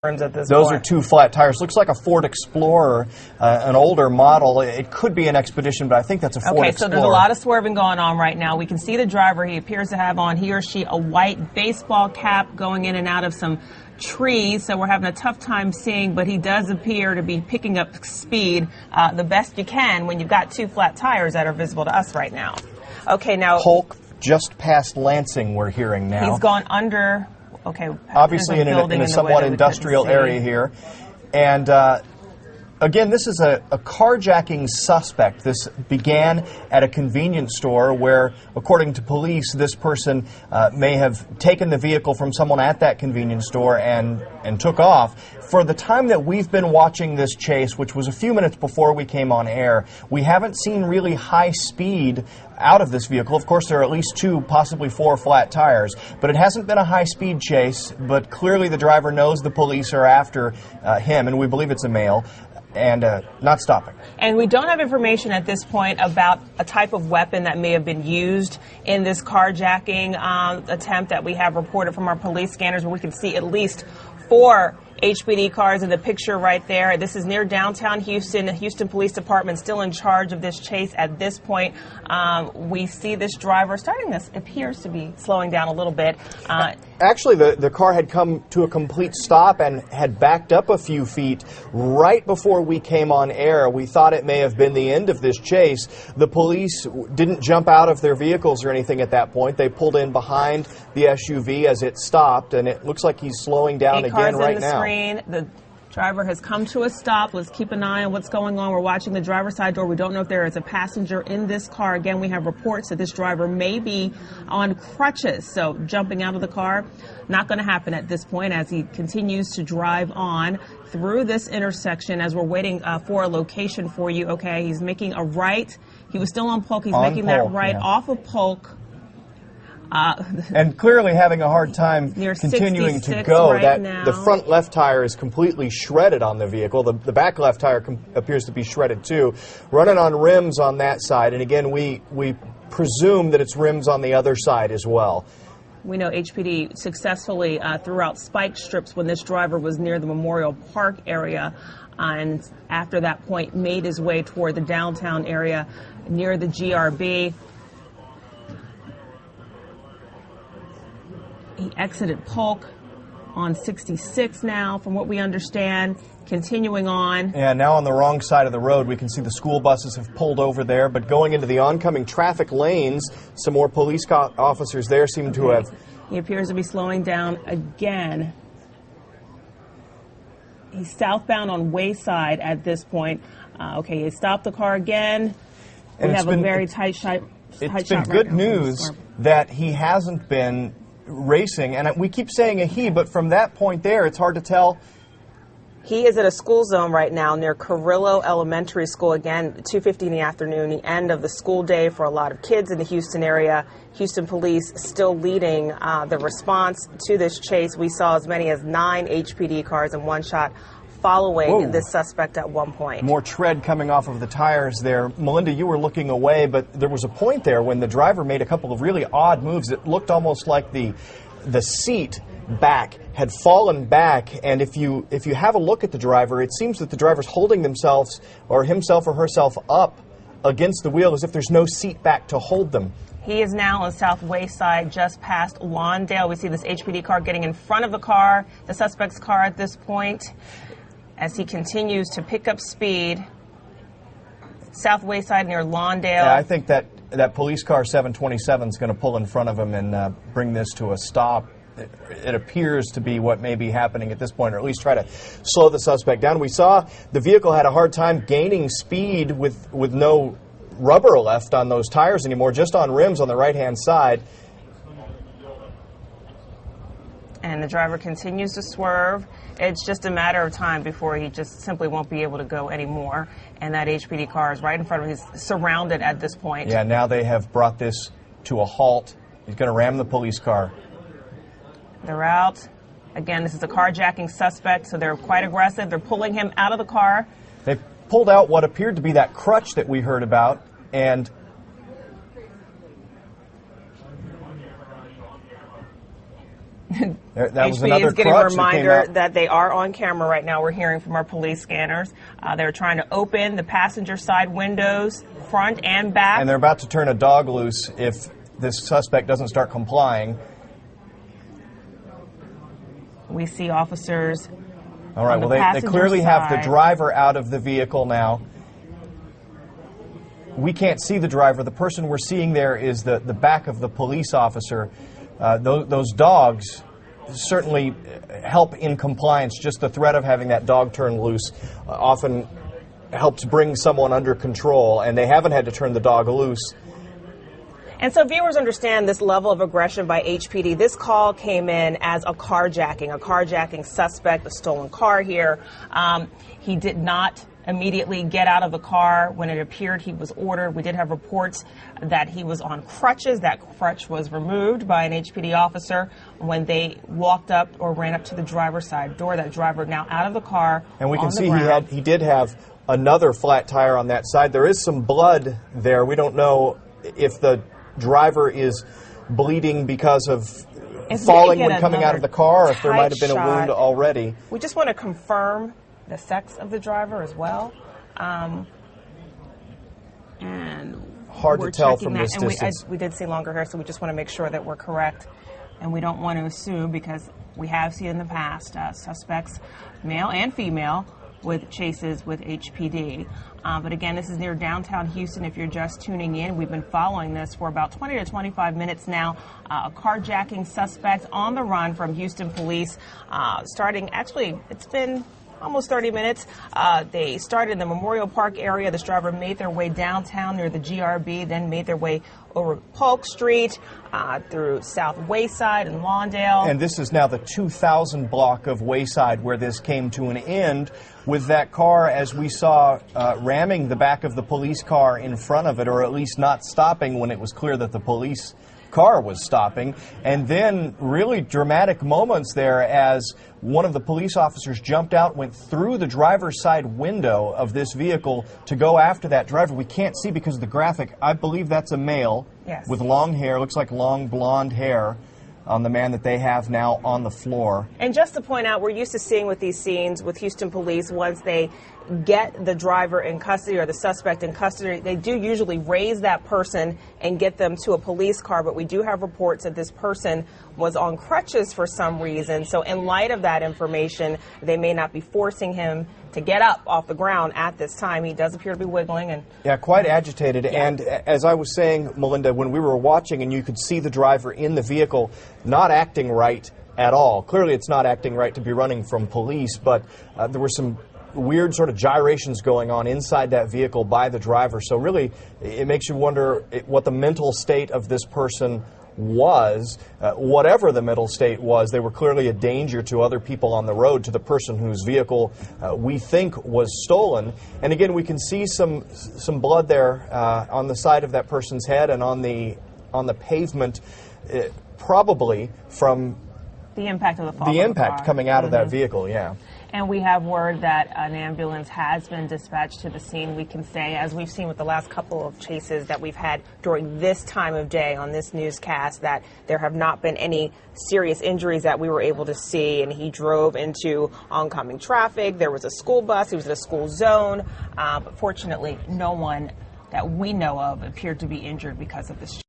at this Those point. are two flat tires. Looks like a Ford Explorer, an older model. It could be an Expedition, but I think that's a Ford Explorer. Okay, so there's a lot of swerving going on right now. We can see the driver. He appears to have on, he or she, a white baseball cap going in and out of some trees, so we're having a tough time seeing, but he does appear to be picking up speed the best you can when you've got two flat tires that are visible to us right now. Okay, now... Polk just past Lansing, we're hearing now. He's gone under... Okay, obviously in a somewhat industrial area here. And again, this is a carjacking suspect. This began at a convenience store where, according to police, this person may have taken the vehicle from someone at that convenience store and took off. For the time that we've been watching this chase, which was a few minutes before we came on air, we haven't seen really high speed out of this vehicle. Of course, there are at least 2, possibly 4 flat tires, but it hasn't been a high-speed chase, but clearly the driver knows the police are after him, and we believe it's a male, and not stopping. And we don't have information at this point about a type of weapon that may have been used in this carjacking attempt that we have reported from our police scanners, where we can see at least 4 HPD cars in the picture right there. This is near downtown Houston. The Houston Police Department still in charge of this chase at this point. We see this driver appears to be slowing down a little bit. Actually, the car had come to a complete stop and had backed up a few feet right before we came on air. We thought it may have been the end of this chase. The police didn't jump out of their vehicles or anything at that point. They pulled in behind the SUV as it stopped, and it looks like he's slowing down again right now. The driver has come to a stop. Let's keep an eye on what's going on. We're watching the driver's side door. We don't know if there is a passenger in this car. Again, we have reports that this driver may be on crutches. So jumping out of the car, not going to happen at this point as he continues to drive on through this intersection as we're waiting for a location for you. Okay, he's making a right. He was still on Polk. He's making that right off of Polk. And clearly having a hard time continuing to go. Right the front left tire is completely shredded on the vehicle. The back left tire appears to be shredded too. Running on rims on that side, and again we presume that it's rims on the other side as well. We know HPD successfully threw out spike strips when this driver was near the Memorial Park area, and after that point made his way toward the downtown area near the GRB. He exited Polk on 66 now, from what we understand, continuing on. Yeah, now on the wrong side of the road. We can see the school buses have pulled over there, but going into the oncoming traffic lanes, some more police officers there seem to have... He appears to be slowing down again. He's southbound on Wayside at this point. Okay, he stopped the car again. We have a very tight shot. It's been good news that he hasn't been racing, and we keep saying a he, but from that point there, it's hard to tell. He is at a school zone right now near Carrillo Elementary School. Again, 2:50 in the afternoon, the end of the school day for a lot of kids in the Houston area. Houston police still leading the response to this chase. We saw as many as 9 HPD cars in one shot following this suspect at one point. More tread coming off of the tires there. Melinda, you were looking away, but there was a point there when the driver made a couple of really odd moves. It looked almost like the seat back had fallen back, and if you have a look at the driver, it seems that the driver's holding himself or herself up against the wheel as if there's no seat back to hold them. He is now on South Wayside, just past Lawndale. We see this HPD car getting in front of the car, the suspect's car at this point, as he continues to pick up speed. South Wayside near Lawndale. Yeah, I think that police car 727 is going to pull in front of him and bring this to a stop. It appears to be what may be happening at this point, or at least try to slow the suspect down. We saw the vehicle had a hard time gaining speed with no rubber left on those tires anymore, just on rims on the right-hand side. And the driver continues to swerve. It's just a matter of time before he just simply won't be able to go anymore. And that HPD car is right in front of him. He's surrounded at this point. Yeah, now they have brought this to a halt. He's going to ram the police car. They're out. Again, this is a carjacking suspect, so they're quite aggressive. They're pulling him out of the car. They pulled out what appeared to be that crutch that we heard about, and That was HPD another is getting a crutch reminder that they are on camera right now. We're hearing from our police scanners. They're trying to open the passenger side windows, front and back. And they're about to turn a dog loose if this suspect doesn't start complying. We see officers. All right, well, they clearly have the driver out of the vehicle now. We can't see the driver. The person we're seeing there is the back of the police officer. Those dogs certainly help in compliance. Just the threat of having that dog turn loose often helps bring someone under control, and they haven't had to turn the dog loose. And so viewers understand this level of aggression by HPD. This call came in as a carjacking suspect, a stolen car here. He did not immediately get out of the car when it appeared he was ordered. We did have reports that he was on crutches. That crutch was removed by an HPD officer when they walked up or ran up to the driver's side door. That driver now out of the car. And we can see he did have another flat tire on that side. There is some blood there. We don't know if the driver is bleeding because of falling when coming out of the car, or if there might have been a wound already. We just want to confirm the sex of the driver as well. And hard to tell from this distance. We did see longer hair, so we just want to make sure that we're correct. And we don't want to assume, because we have seen in the past suspects, male and female, with chases with HPD. But again, this is near downtown Houston. If you're just tuning in, we've been following this for about 20 to 25 minutes now. A carjacking suspect on the run from Houston police, actually, it's been almost 30 minutes. They started in the Memorial Park area. This driver made their way downtown near the GRB, then made their way over Polk Street, through South Wayside and Lawndale. And this is now the 2000 block of Wayside where this came to an end, with that car, as we saw, ramming the back of the police car in front of it, or at least not stopping when it was clear that the police car was stopping. And then really dramatic moments there as one of the police officers jumped out, went through the driver's side window of this vehicle to go after that driver. We can't see because of the graphic. I believe that's a male with long hair, looks like long blonde hair on the man that they have now on the floor. And just to point out, we're used to seeing with these scenes with Houston police, once they get the driver in custody or the suspect in custody, they do usually raise that person and get them to a police car. But we do have reports that this person was on crutches for some reason. So in light of that information, they may not be forcing him to get up off the ground at this time. He does appear to be wiggling. And yeah, quite agitated. Yeah. And as I was saying, Melinda, when we were watching and you could see the driver in the vehicle not acting right at all. Clearly it's not acting right to be running from police, but there were some weird sort of gyrations going on inside that vehicle by the driver. So really, it makes you wonder what the mental state of this person was. Whatever the mental state was, they were clearly a danger to other people on the road, to the person whose vehicle we think was stolen. And again, we can see some blood there on the side of that person's head and on the pavement, probably from the impact of the fall. The impact coming out of that vehicle, yeah. And we have word that an ambulance has been dispatched to the scene. We can say, as we've seen with the last couple of chases that we've had during this time of day on this newscast, that there have not been any serious injuries that we were able to see. And he drove into oncoming traffic. There was a school bus. He was in a school zone. But fortunately, no one that we know of appeared to be injured because of this.